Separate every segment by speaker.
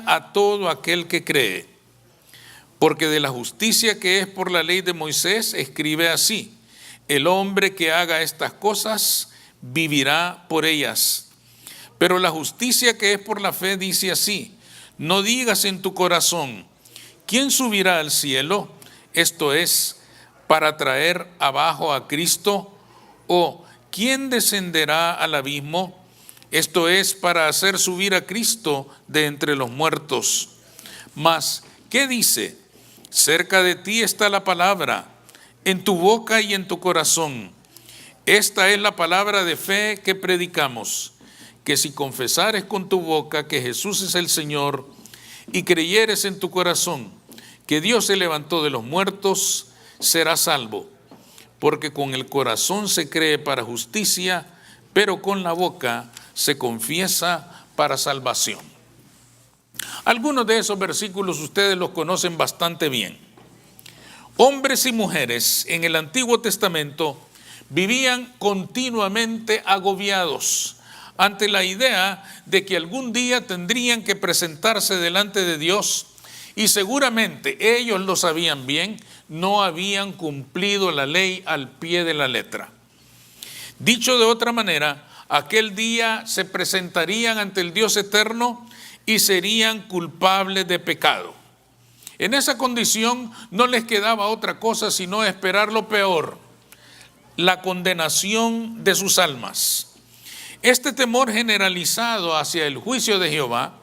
Speaker 1: a todo aquel que cree, porque de la justicia que es por la ley de Moisés escribe así: el hombre que haga estas cosas vivirá por ellas. Pero la justicia que es por la fe dice así: no digas en tu corazón, ¿quién subirá al cielo? Esto es, para traer abajo a Cristo, o ¿quién descenderá al abismo? Esto es, para hacer subir a Cristo de entre los muertos. Mas, ¿qué dice? Cerca de ti está la palabra, en tu boca y en tu corazón. Esta es la palabra de fe que predicamos, que si confesares con tu boca que Jesús es el Señor y creyeres en tu corazón que Dios se levantó de los muertos, serás salvo. Porque con el corazón se cree para justicia, pero con la boca se confiesa para salvación. Algunos de esos versículos ustedes los conocen bastante bien. Hombres y mujeres en el Antiguo Testamento vivían continuamente agobiados ante la idea de que algún día tendrían que presentarse delante de Dios, y seguramente ellos lo sabían bien, no habían cumplido la ley al pie de la letra. Dicho de otra manera, aquel día se presentarían ante el Dios eterno y serían culpables de pecado. En esa condición no les quedaba otra cosa sino esperar lo peor: la condenación de sus almas. Este temor generalizado hacia el juicio de Jehová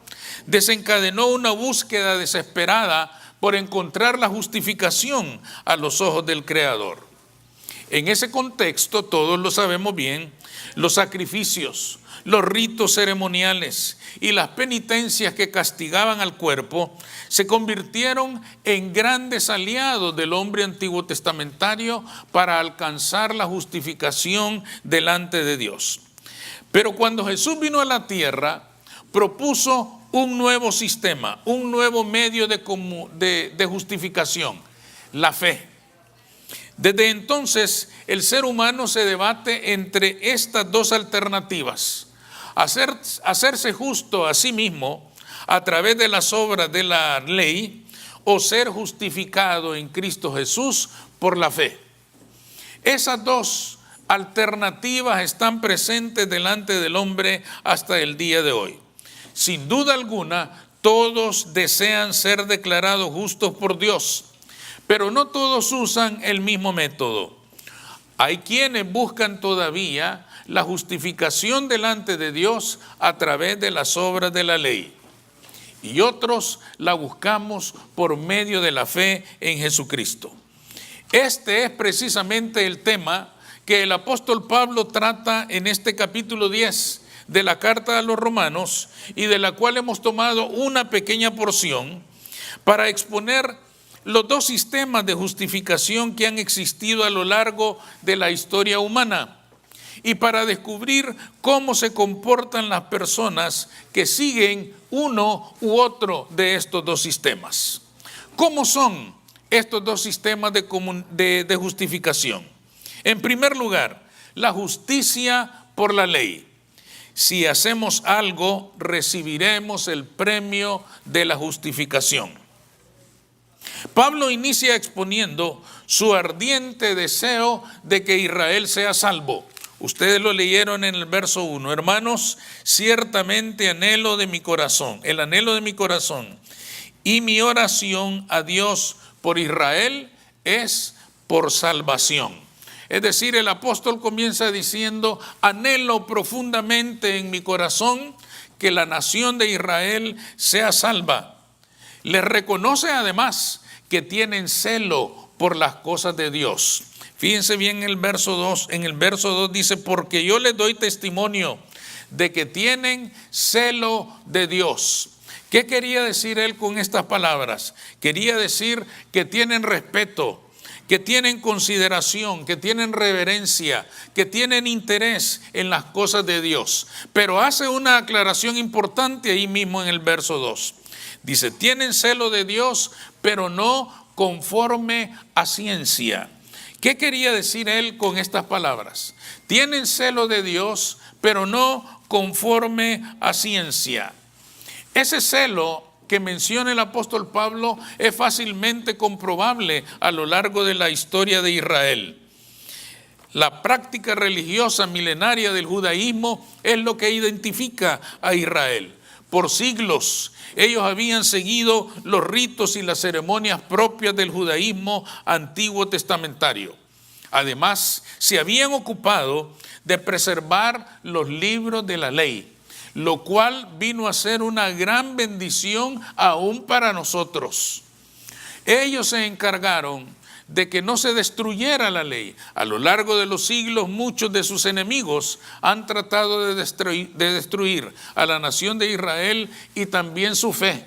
Speaker 1: desencadenó una búsqueda desesperada por encontrar la justificación a los ojos del Creador. En ese contexto, todos lo sabemos bien, los sacrificios, los ritos ceremoniales y las penitencias que castigaban al cuerpo se convirtieron en grandes aliados del hombre antiguo testamentario para alcanzar la justificación delante de Dios. Pero cuando Jesús vino a la tierra, propuso un nuevo sistema, un nuevo medio de justificación: la fe. Desde entonces, el ser humano se debate entre estas dos alternativas: hacerse justo a sí mismo a través de las obras de la ley, o ser justificado en Cristo Jesús por la fe. Esas dos alternativas están presentes delante del hombre hasta el día de hoy. Sin duda alguna, todos desean ser declarados justos por Dios, pero no todos usan el mismo método. Hay quienes buscan todavía la justificación delante de Dios a través de las obras de la ley, y otros la buscamos por medio de la fe en Jesucristo. Este es precisamente el tema que el apóstol Pablo trata en este capítulo 10 de la carta a los Romanos, y de la cual hemos tomado una pequeña porción para exponer los dos sistemas de justificación que han existido a lo largo de la historia humana, y para descubrir cómo se comportan las personas que siguen uno u otro de estos dos sistemas. ¿Cómo son estos dos sistemas de justificación? En primer lugar, la justicia por la ley. Si hacemos algo, recibiremos el premio de la justificación. Pablo inicia exponiendo su ardiente deseo de que Israel sea salvo. Ustedes lo leyeron en el verso 1. Hermanos, ciertamente anhelo de mi corazón, el anhelo de mi corazón y mi oración a Dios por Israel es por salvación. Es decir, el apóstol comienza diciendo: anhelo profundamente en mi corazón que la nación de Israel sea salva. Les reconoce además que tienen celo por las cosas de Dios. Fíjense bien en el verso 2. En el verso 2 dice: porque yo les doy testimonio de que tienen celo de Dios. ¿Qué quería decir él con estas palabras? Quería decir que tienen respeto, que tienen consideración, que tienen reverencia, que tienen interés en las cosas de Dios. Pero hace una aclaración importante ahí mismo en el verso 2. Dice: tienen celo de Dios, pero no conforme a ciencia. ¿Qué quería decir él con estas palabras? Tienen celo de Dios, pero no conforme a ciencia. Ese celo que menciona el apóstol Pablo es fácilmente comprobable a lo largo de la historia de Israel. La práctica religiosa milenaria del judaísmo es lo que identifica a Israel. Por siglos, ellos habían seguido los ritos y las ceremonias propias del judaísmo antiguo testamentario. Además, se habían ocupado de preservar los libros de la ley, lo cual vino a ser una gran bendición aún para nosotros. Ellos se encargaron de que no se destruyera la ley. A lo largo de los siglos, muchos de sus enemigos han tratado de destruir a la nación de Israel y también su fe.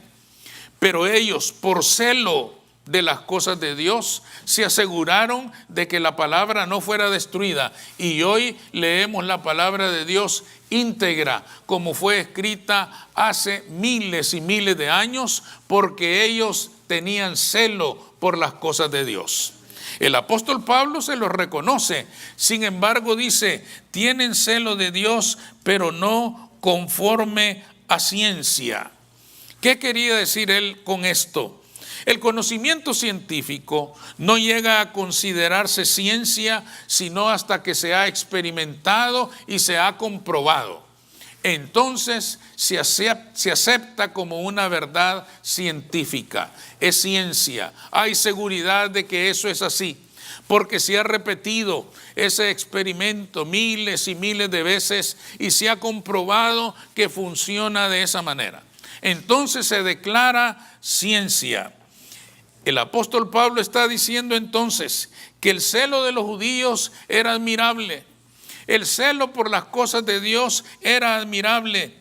Speaker 1: Pero ellos, por celo de las cosas de Dios, se aseguraron de que la palabra no fuera destruida. Y hoy leemos la palabra de Dios íntegra, como fue escrita hace miles y miles de años, porque ellos tenían celo por las cosas de Dios. El apóstol Pablo se lo reconoce. Sin embargo, dice, tienen celo de Dios, pero no conforme a ciencia. ¿Qué quería decir él con esto? El conocimiento científico no llega a considerarse ciencia sino hasta que se ha experimentado y se ha comprobado. Entonces se acepta como una verdad científica. Es ciencia. Hay seguridad de que eso es así, porque se ha repetido ese experimento miles y miles de veces y se ha comprobado que funciona de esa manera. Entonces se declara ciencia. El apóstol Pablo está diciendo entonces que el celo de los judíos era admirable. El celo por las cosas de Dios era admirable,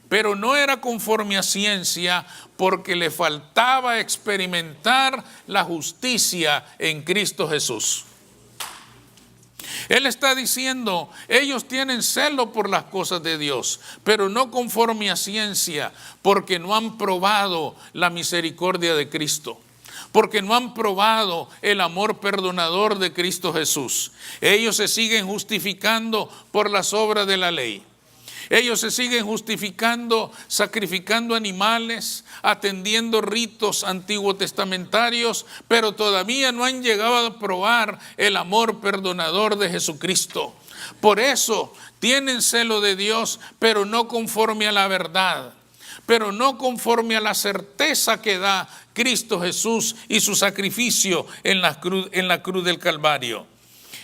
Speaker 1: pero no era conforme a ciencia, porque le faltaba experimentar la justicia en Cristo Jesús. Él está diciendo, ellos tienen celo por las cosas de Dios, pero no conforme a ciencia, porque no han probado la misericordia de Cristo, porque no han probado el amor perdonador de Cristo Jesús. Ellos se siguen justificando por las obras de la ley. Ellos se siguen justificando sacrificando animales, atendiendo ritos antiguos testamentarios, pero todavía no han llegado a probar el amor perdonador de Jesucristo. Por eso tienen celo de Dios, pero no conforme a la verdad, pero no conforme a la certeza que da Cristo Jesús y su sacrificio en la cruz del Calvario.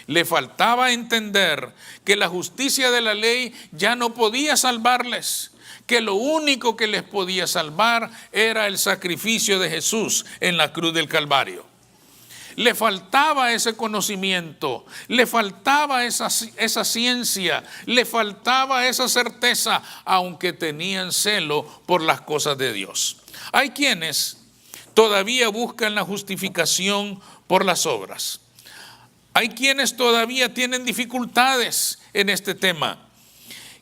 Speaker 1: Le faltaba entender que la justicia de la ley ya no podía salvarles, que lo único que les podía salvar era el sacrificio de Jesús en la cruz del Calvario. Le faltaba ese conocimiento, le faltaba esa ciencia, le faltaba esa certeza, aunque tenían celo por las cosas de Dios. Hay quienes todavía buscan la justificación por las obras. Hay quienes todavía tienen dificultades en este tema.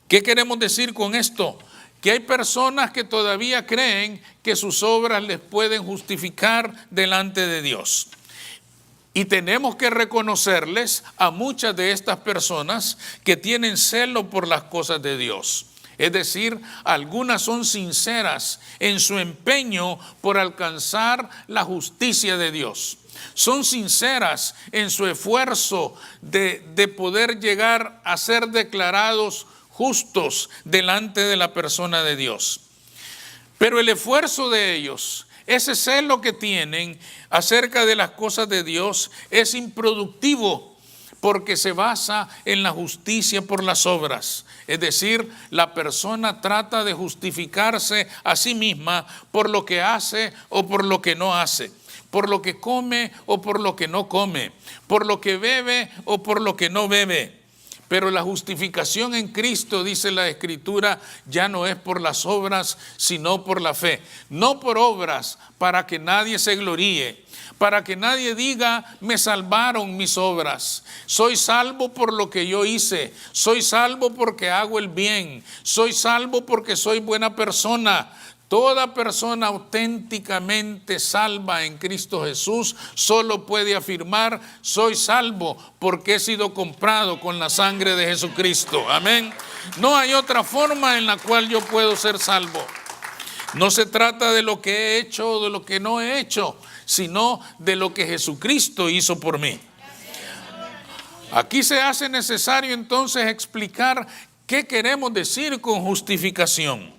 Speaker 1: ¿Qué queremos decir con esto? Que hay personas que todavía creen que sus obras les pueden justificar delante de Dios. Y tenemos que reconocerles a muchas de estas personas que tienen celo por las cosas de Dios. Es decir, algunas son sinceras en su empeño por alcanzar la justicia de Dios. Son sinceras en su esfuerzo de poder llegar a ser declarados justos delante de la persona de Dios. Pero el esfuerzo de ellos, ese celo que tienen acerca de las cosas de Dios, es improductivo, porque se basa en la justicia por las obras. Es decir, la persona trata de justificarse a sí misma por lo que hace o por lo que no hace, por lo que come o por lo que no come, por lo que bebe o por lo que no bebe. Pero la justificación en Cristo, dice la Escritura, ya no es por las obras, sino por la fe. No por obras para que nadie se gloríe, para que nadie diga, me salvaron mis obras. Soy salvo por lo que yo hice, soy salvo porque hago el bien, soy salvo porque soy buena persona. Toda persona auténticamente salva en Cristo Jesús solo puede afirmar, soy salvo porque he sido comprado con la sangre de Jesucristo. Amén. No hay otra forma en la cual yo puedo ser salvo. No se trata de lo que he hecho o de lo que no he hecho, sino de lo que Jesucristo hizo por mí. Aquí se hace necesario entonces explicar qué queremos decir con justificación.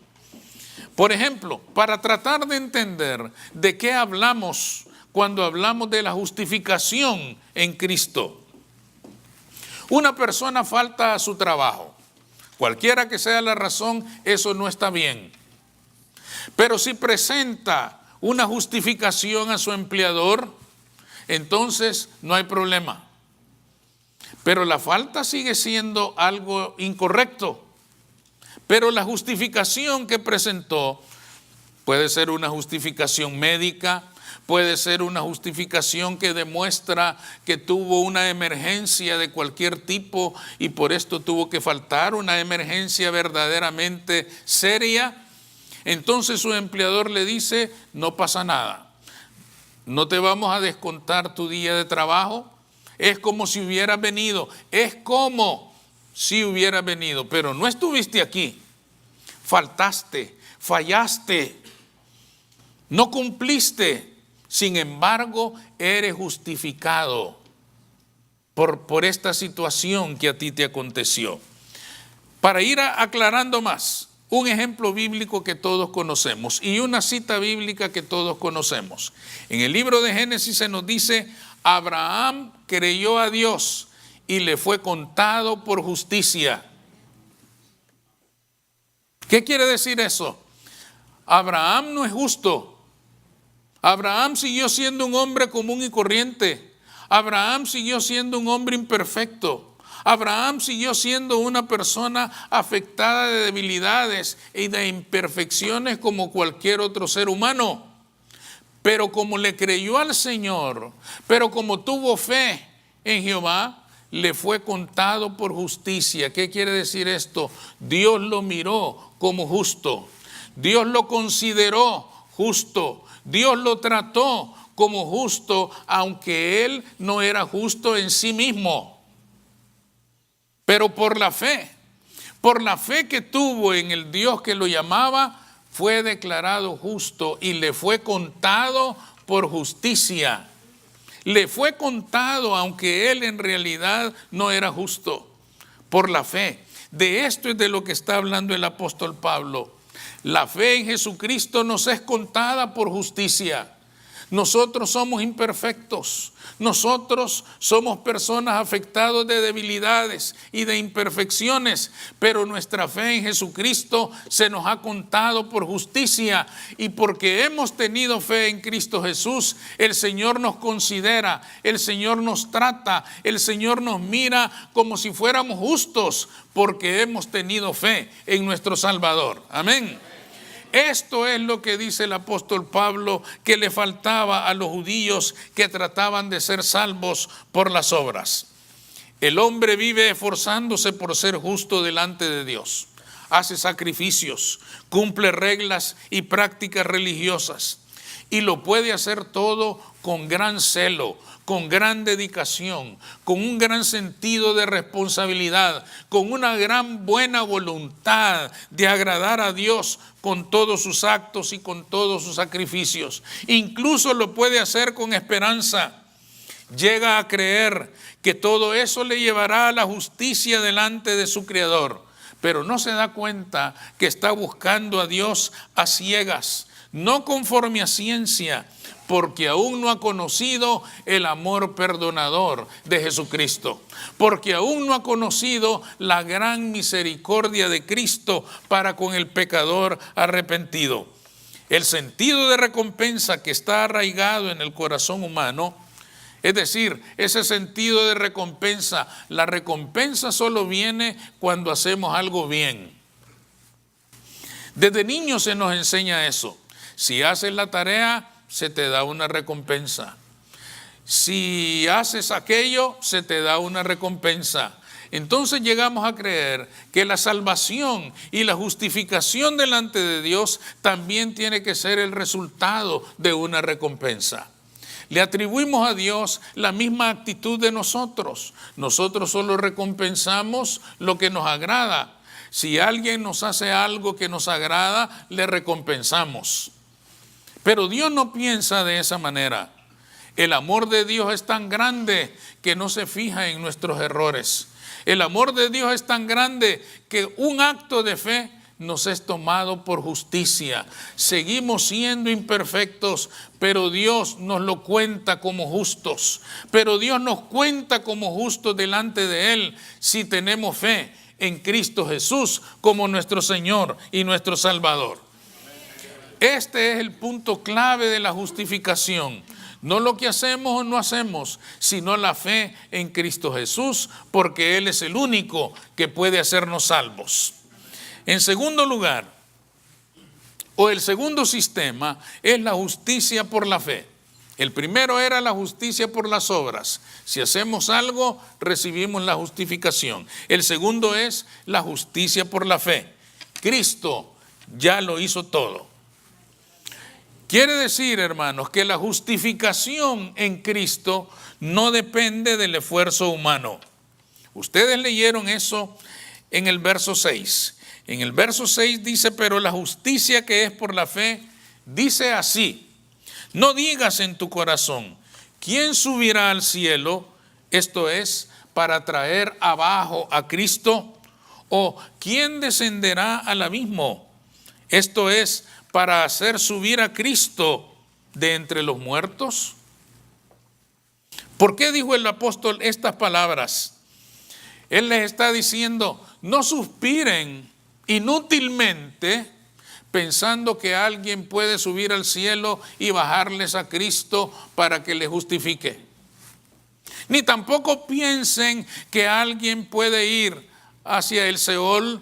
Speaker 1: Por ejemplo, para tratar de entender de qué hablamos cuando hablamos de la justificación en Cristo. Una persona falta a su trabajo. Cualquiera que sea la razón, eso no está bien. Pero si presenta una justificación a su empleador, entonces no hay problema. Pero la falta sigue siendo algo incorrecto. Pero la justificación que presentó puede ser una justificación médica, puede ser una justificación que demuestra que tuvo una emergencia de cualquier tipo y por esto tuvo que faltar, una emergencia verdaderamente seria. Entonces su empleador le dice, no pasa nada, no te vamos a descontar tu día de trabajo, es como si hubieras venido, pero no estuviste aquí, faltaste, fallaste, no cumpliste, sin embargo eres justificado por esta situación que a ti te aconteció. Para ir aclarando más, un ejemplo bíblico que todos conocemos y una cita bíblica que todos conocemos. En el libro de Génesis se nos dice, Abraham creyó a Dios y le fue contado por justicia. ¿Qué quiere decir eso? Abraham no es justo. Abraham siguió siendo un hombre común y corriente. Abraham siguió siendo un hombre imperfecto. Abraham siguió siendo una persona afectada de debilidades y de imperfecciones como cualquier otro ser humano. Pero como le creyó al Señor, pero como tuvo fe en Jehová, le fue contado por justicia. ¿Qué quiere decir esto? Dios lo miró como justo. Dios lo consideró justo. Dios lo trató como justo, aunque él no era justo en sí mismo. Pero por la fe que tuvo en el Dios que lo llamaba, fue declarado justo y le fue contado por justicia. Le fue contado, aunque él en realidad no era justo, por la fe. De esto es de lo que está hablando el apóstol Pablo. La fe en Jesucristo nos es contada por justicia. Nosotros somos imperfectos. Nosotros somos personas afectadas de debilidades y de imperfecciones, pero nuestra fe en Jesucristo se nos ha contado por justicia, y porque hemos tenido fe en Cristo Jesús, el Señor nos considera, el Señor nos trata, el Señor nos mira como si fuéramos justos, porque hemos tenido fe en nuestro Salvador. Amén. Esto es lo que dice el apóstol Pablo que le faltaba a los judíos que trataban de ser salvos por las obras. El hombre vive esforzándose por ser justo delante de Dios. Hace sacrificios, cumple reglas y prácticas religiosas. Y lo puede hacer todo con gran celo, con gran dedicación, con un gran sentido de responsabilidad, con una gran buena voluntad de agradar a Dios con todos sus actos y con todos sus sacrificios. Incluso lo puede hacer con esperanza. Llega a creer que todo eso le llevará a la justicia delante de su Creador, pero no se da cuenta que está buscando a Dios a ciegas, no conforme a ciencia, porque aún no ha conocido el amor perdonador de Jesucristo, porque aún no ha conocido la gran misericordia de Cristo para con el pecador arrepentido. El sentido de recompensa que está arraigado en el corazón humano, es decir, ese sentido de recompensa, la recompensa solo viene cuando hacemos algo bien. Desde niños se nos enseña eso. Si haces la tarea, se te da una recompensa. Si haces aquello, se te da una recompensa. Entonces llegamos a creer que la salvación y la justificación delante de Dios también tiene que ser el resultado de una recompensa. Le atribuimos a Dios la misma actitud de nosotros. Nosotros solo recompensamos lo que nos agrada. Si alguien nos hace algo que nos agrada, le recompensamos. Pero Dios no piensa de esa manera. El amor de Dios es tan grande que no se fija en nuestros errores. El amor de Dios es tan grande que un acto de fe nos es tomado por justicia. Seguimos siendo imperfectos, pero Dios nos lo cuenta como justos. Pero Dios nos cuenta como justos delante de Él si tenemos fe en Cristo Jesús como nuestro Señor y nuestro Salvador. Este es el punto clave de la justificación. No lo que hacemos o no hacemos, sino la fe en Cristo Jesús, porque Él es el único que puede hacernos salvos. En segundo lugar, o el segundo sistema, es la justicia por la fe. El primero era la justicia por las obras. Si hacemos algo, recibimos la justificación. El segundo es la justicia por la fe. Cristo ya lo hizo todo. Quiere decir, hermanos, que la justificación en Cristo no depende del esfuerzo humano. Ustedes leyeron eso en el verso 6. En el verso 6 dice, pero la justicia que es por la fe, dice así: no digas en tu corazón, ¿quién subirá al cielo? Esto es, para traer abajo a Cristo. ¿O quién descenderá al abismo? Esto es, para hacer subir a Cristo de entre los muertos. ¿Por qué dijo el apóstol estas palabras? Él les está diciendo, no suspiren inútilmente pensando que alguien puede subir al cielo y bajarles a Cristo para que les justifique. Ni tampoco piensen que alguien puede ir hacia el Seol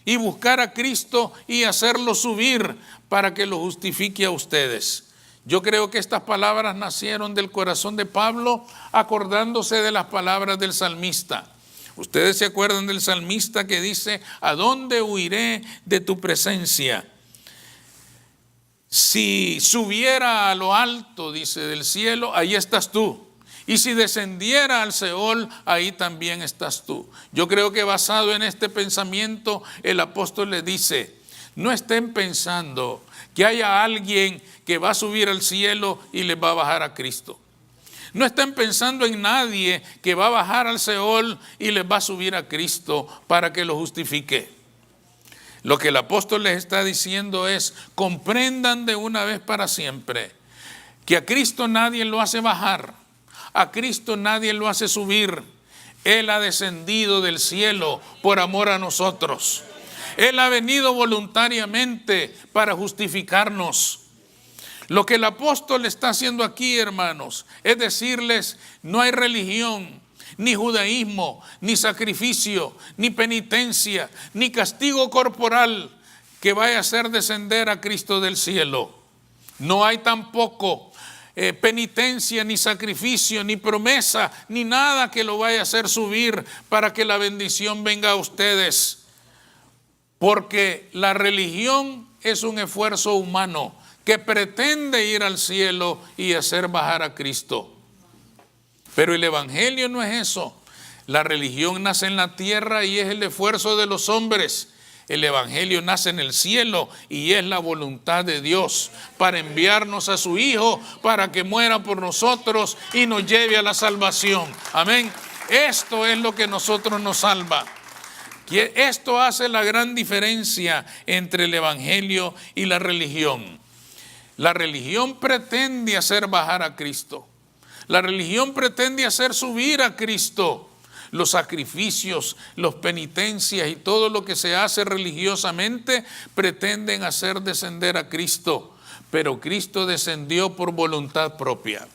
Speaker 1: y buscar a Cristo y hacerlo subir para que lo justifique a ustedes. Yo creo que estas palabras nacieron del corazón de Pablo, acordándose de las palabras del salmista. Ustedes se acuerdan del salmista que dice, ¿a dónde huiré de tu presencia? Si subiera a lo alto, dice, del cielo, ahí estás tú. Y si descendiera al Seol, ahí también estás tú. Yo creo que basado en este pensamiento, el apóstol le dice, no estén pensando que haya alguien que va a subir al cielo y les va a bajar a Cristo. No estén pensando en nadie que va a bajar al Seol y les va a subir a Cristo para que lo justifique. Lo que el apóstol les está diciendo es, comprendan de una vez para siempre que a Cristo nadie lo hace bajar, a Cristo nadie lo hace subir. Él ha descendido del cielo por amor a nosotros. Él ha venido voluntariamente para justificarnos. Lo que el apóstol está haciendo aquí, hermanos, es decirles, no hay religión, ni judaísmo, ni sacrificio, ni penitencia, ni castigo corporal que vaya a hacer descender a Cristo del cielo. No hay tampoco penitencia, ni sacrificio, ni promesa, ni nada que lo vaya a hacer subir para que la bendición venga a ustedes. Porque la religión es un esfuerzo humano que pretende ir al cielo y hacer bajar a Cristo. Pero el evangelio no es eso. La religión nace en la tierra y es el esfuerzo de los hombres. El evangelio nace en el cielo y es la voluntad de Dios para enviarnos a su Hijo para que muera por nosotros y nos lleve a la salvación. Amén. Esto es lo que nosotros nos salva. Esto hace la gran diferencia entre el evangelio y la religión. La religión pretende hacer bajar a Cristo. La religión pretende hacer subir a Cristo. Los sacrificios, las penitencias y todo lo que se hace religiosamente pretenden hacer descender a Cristo. Pero Cristo descendió por voluntad propia.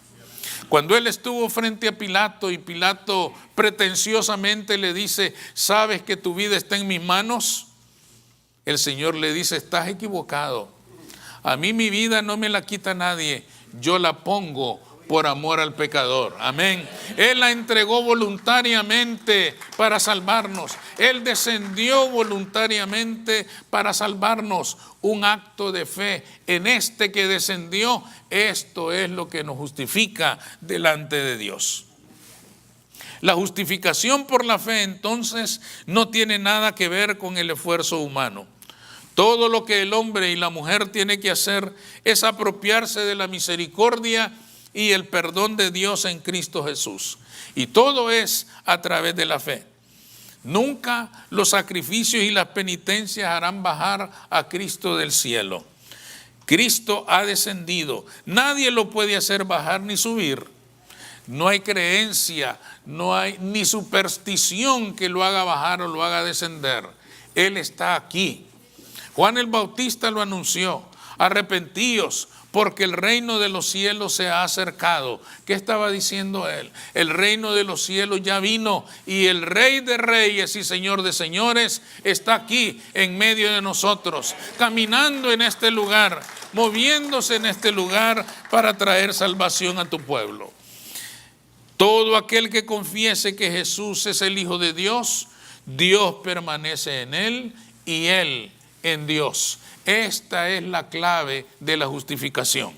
Speaker 1: Cuando él estuvo frente a Pilato y Pilato pretenciosamente le dice, ¿sabes que tu vida está en mis manos? El Señor le dice, estás equivocado. A mí mi vida no me la quita nadie, yo la pongo por amor al pecador. Amén. Él la entregó voluntariamente para salvarnos. Él descendió voluntariamente para salvarnos. Un acto de fe en este que descendió. Esto es lo que nos justifica delante de Dios. La justificación por la fe entonces no tiene nada que ver con el esfuerzo humano. Todo lo que el hombre y la mujer tienen que hacer es apropiarse de la misericordia y el perdón de Dios en Cristo Jesús. Y todo es a través de la fe. Nunca los sacrificios y las penitencias harán bajar a Cristo del cielo. Cristo ha descendido. Nadie lo puede hacer bajar ni subir. No hay creencia, no hay ni superstición que lo haga bajar o lo haga descender. Él está aquí. Juan el Bautista lo anunció: arrepentíos, porque el reino de los cielos se ha acercado. ¿Qué estaba diciendo él? El reino de los cielos ya vino y el Rey de Reyes y Señor de Señores está aquí en medio de nosotros, caminando en este lugar, moviéndose en este lugar para traer salvación a tu pueblo. Todo aquel que confiese que Jesús es el Hijo de Dios, Dios permanece en él y él en Dios. Esta es la clave de la justificación.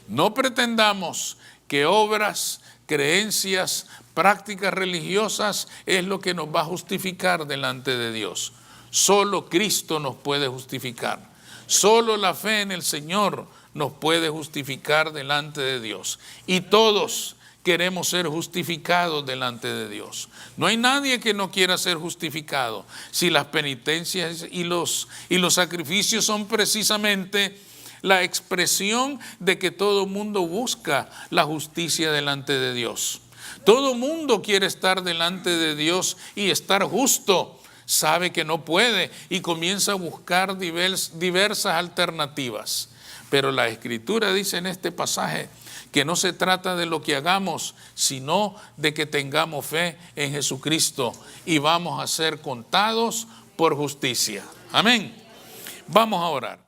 Speaker 1: No pretendamos que obras, creencias, prácticas religiosas es lo que nos va a justificar delante de Dios. Solo Cristo nos puede justificar. Solo la fe en el Señor nos puede justificar delante de Dios. Y todos queremos ser justificados delante de Dios. No hay nadie que no quiera ser justificado. Si las penitencias y los sacrificios son precisamente la expresión de que todo mundo busca la justicia delante de Dios. Todo mundo quiere estar delante de Dios y estar justo. Sabe que no puede y comienza a buscar diversas alternativas. Pero la Escritura dice en este pasaje que no se trata de lo que hagamos, sino de que tengamos fe en Jesucristo y vamos a ser contados por justicia. Amén. Vamos a orar.